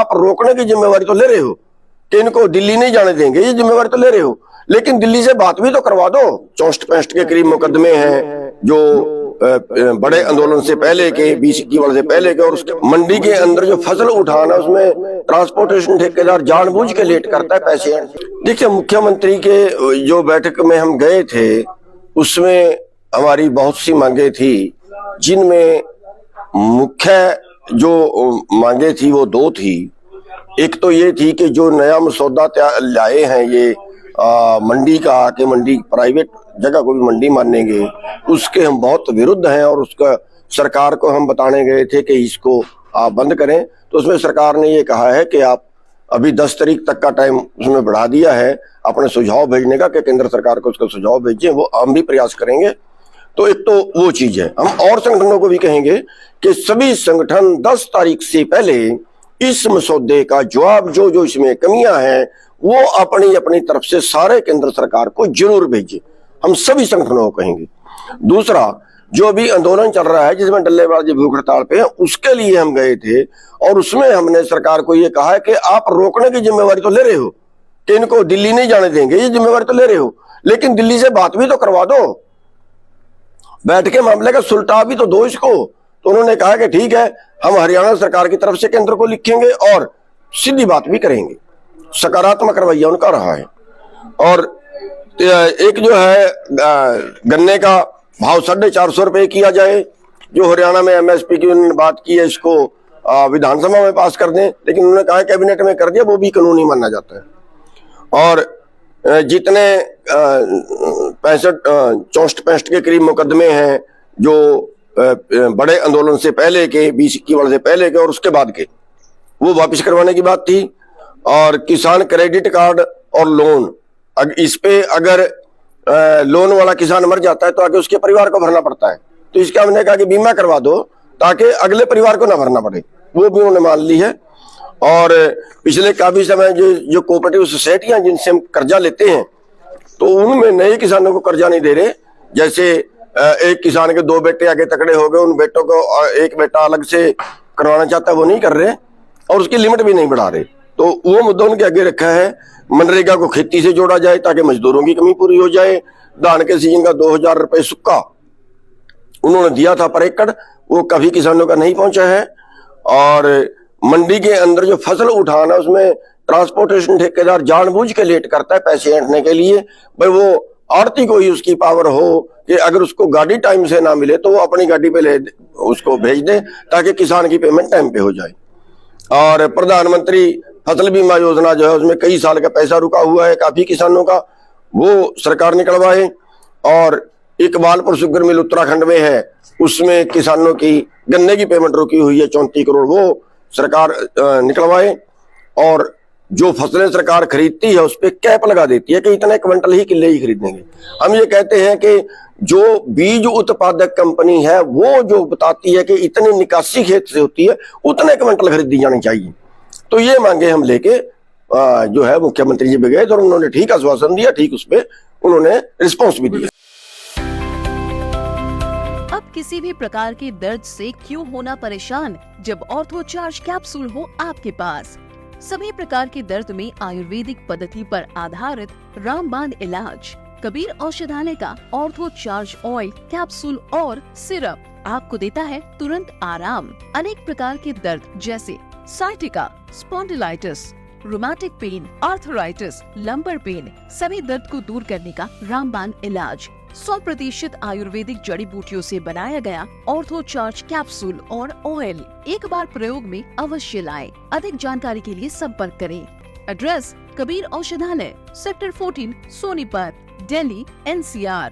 आप रोकने की जिम्मेवारी तो ले रहे हो कि इनको दिल्ली नहीं जाने देंगे, ये जिम्मेवारी तो ले रहे हो, लेकिन दिल्ली से बात भी तो करवा दो। 64-65 के करीब मुकदमे हैं जो बड़े आंदोलन से पहले के, 20-21 से पहले के, और उसके मंडी के अंदर जो फसल उठाना उसमें ट्रांसपोर्टेशन ठेकेदार जानबूझ के लेट करता है पैसे। देखिए, मुख्यमंत्री के जो बैठक में हम गए थे उसमें हमारी बहुत सी मांगे थी, जिनमें मुख्य जो मांगे थी वो दो थी। एक तो ये थी कि जो नया मसौदा लाए हैं ये मंडी का, कि मंडी प्राइवेट जगह को भी मंडी मानेंगे, उसके हम बहुत विरुद्ध हैं और उसका सरकार को हम बताने गए थे कि इसको आप बंद करें। तो उसमें सरकार ने ये कहा है कि आप अभी 10 तारीख तक का टाइम उसमें बढ़ा दिया है अपने सुझाव भेजने का, कि केंद्र सरकार को उसका सुझाव भेजें, वो हम भी प्रयास करेंगे। तो एक तो वो चीज है। हम और संगठनों को भी कहेंगे कि सभी संगठन 10 तारीख से पहले इस मसौदे का जवाब, जो इसमें कमियां हैं, वो अपनी अपनी तरफ से सारे केंद्र सरकार को जरूर भेजे। हम सभी संगठनों को कहेंगे। दूसरा, जो अभी आंदोलन चल रहा है जिसमें डल्लेबाजी भूख हड़ताल पे है, उसके लिए हम गए थे और उसमें हमने सरकार को ये कहा है कि आप रोकने की जिम्मेवारी तो ले रहे हो कि इनको दिल्ली नहीं जाने देंगे, ये जिम्मेवारी तो ले रहे हो, लेकिन दिल्ली से बात भी तो करवा दो, बैठ के मामले का सुलटा भी तो दो इसको। तो उन्होंने कहा कि ठीक है, हम हरियाणा सरकार की तरफ से केंद्र को लिखेंगे और सीधी बात भी करेंगे। सकारात्मक रवैया उनका रहा है। और एक जो है गन्ने का भाव 450 रुपए किया जाए, जो हरियाणा में एमएसपी की उन्होंने बात की है, इसको विधानसभा में पास कर दें, लेकिन उन्होंने कहा कैबिनेट में कर दिया, वो भी कानूनी माना जाता है। और जितने 64-65 के करीब मुकदमे हैं जो बड़े आंदोलन से पहले के, 20-21 से पहले के और उसके बाद के, वो वापस करवाने की बात थी। और किसान क्रेडिट कार्ड और लोन, इस पे अगर लोन वाला किसान मर जाता है तो आगे उसके परिवार को भरना पड़ता है, तो इसका हमने कहा कि बीमा करवा दो ताकि अगले परिवार को ना भरना पड़े, वो भी उन्होंने मान ली है। और पिछले काफी समय जो कोऑपरेटिव सोसाइटियां जिनसे हम कर्जा लेते हैं, तो उनमें नए किसानों को कर्जा नहीं दे रहे। जैसे एक किसान के 2 बेटे आगे तकड़े हो गए, उन बेटों को एक बेटा अलग से करवाना चाहता है, वो नहीं कर रहे और उसकी लिमिट भी नहीं बढ़ा रहे। तो वो मुद्दा उनके आगे रखा है। मनरेगा को खेती से जोड़ा जाए ताकि मजदूरों की कमी पूरी हो जाए। धान के सीजन का 2000 रुपए सुक्का उन्होंने दिया था पर एकड़, वो कभी किसानों का नहीं पहुंचा है। और मंडी के अंदर जो फसल उठाना उसमें ट्रांसपोर्टेशन ठेकेदार जानबूझ के लेट करता है पैसे ऐंठने के लिए। भाई वो आड़ती को ही उसकी पावर हो कि अगर उसको गाड़ी टाइम से ना मिले तो वो अपनी गाड़ी पे उसको भेज दे ताकि किसान की पेमेंट टाइम पे हो जाए। और प्रधानमंत्री फसल बीमा योजना जो है उसमें कई साल का पैसा रुका हुआ है काफी किसानों का, वो सरकार निकलवाए। और इकबालपुर शुगर मिल उत्तराखंड में है, उसमें किसानों की गन्ने की पेमेंट रुकी हुई है 34 करोड़, वो सरकार निकलवाए। और जो फसलें सरकार खरीदती है उस पर कैप लगा देती है कि इतने क्विंटल ही किले ही खरीदेंगे। हम ये कहते हैं कि जो बीज उत्पादक कंपनी है वो जो बताती है कि इतनी निकासी खेत से होती है उतने क्विंटल खरीदी जानी चाहिए। तो ये मांगे हम लेके जो है मुख्यमंत्री जी भी गए और उन्होंने ठीक आश्वासन दिया, ठीक उस पर उन्होंने रिस्पॉन्स भी दिया। अब किसी भी प्रकार के दर्द से क्यों होना परेशान जब ऑर्थो चार्ज कैप्सूल हो आपके पास। सभी प्रकार के दर्द में आयुर्वेदिक पद्धति पर आधारित रामबाण इलाज। कबीर औषधालय का ऑर्थो चार्ज ऑयल कैप्सूल और सिरप आपको देता है तुरंत आराम। अनेक प्रकार के दर्द जैसे sciatica, spondylitis, rheumatic pain, arthritis, lumbar pain, सभी दर्द को दूर करने का रामबाण इलाज। 100% आयुर्वेदिक जड़ी बूटियों से बनाया गया ऑर्थो चार्ज कैप्सूल और ऑयल एक बार प्रयोग में अवश्य लाएं। अधिक जानकारी के लिए संपर्क करें। एड्रेस कबीर औषधालय, सेक्टर 14, सोनीपत, दिल्ली, NCR।